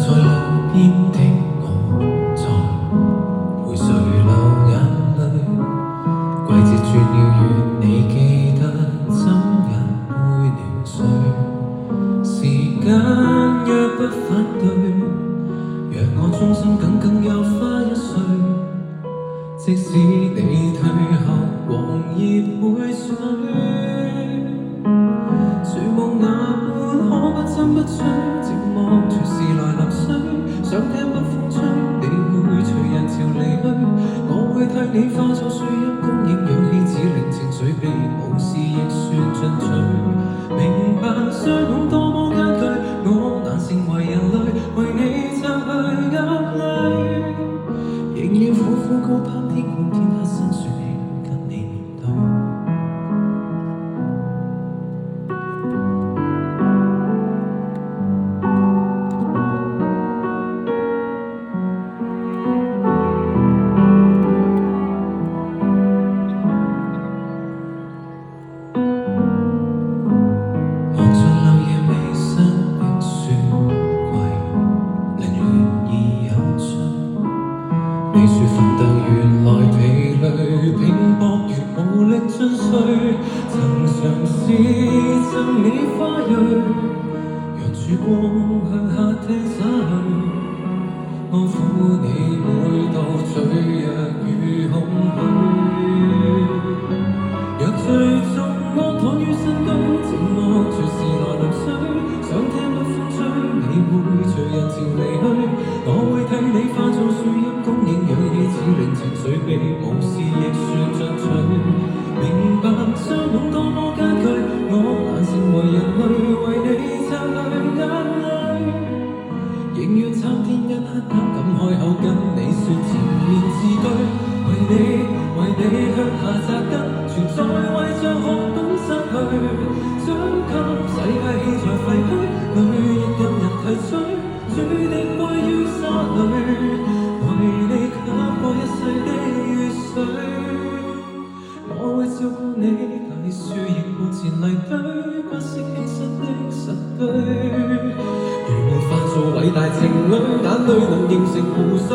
在路邊的我，在陪誰流眼淚。季節轉了月，你記得怎也會暖睡。時間若不反對，讓我終身耿又花一歲。即使你退後，黃葉會碎。樹木那般可不爭不取，寂寞隨時來臨水。想聽北風吹，你會隨人潮離去。我會替你化作樹蔭，供應氧氣，指令情緒被無視亦算進取。明白相擁多麼艱巨，我難成為人類，為你擦去眼淚。仍要苦苦高攀天空，天黑身說起跟你面對。看着漏夜微濕的雪櫃，凌亂而有趣。你說奮鬥原來疲累，拼搏如無力進取。曾嘗試贈你花蕊，讓曙光向夏天灑去，安撫你每道脆弱與空虛。若最終安躺於新居，寂寞隨時來臨水。想聽北風吹，你會隨人潮離去。我會替你化作樹蔭，供應氧氣，指令情緒被無視亦算進取。明白相擁多麼艱巨，我難成為人類，為你擦去眼淚。仍願參天一刻，不敢開口跟你說前面字句。為你向下扎根，存在為着學懂失去。將給世界氣在廢墟裏，亦任人提取，注定歸於沙裏。為你吸過一世的雨水，我會照顧你，大樹亦沒前泥堆，不惜犧牲的實對。如沒法做偉大情侶，眼淚能凝成湖水。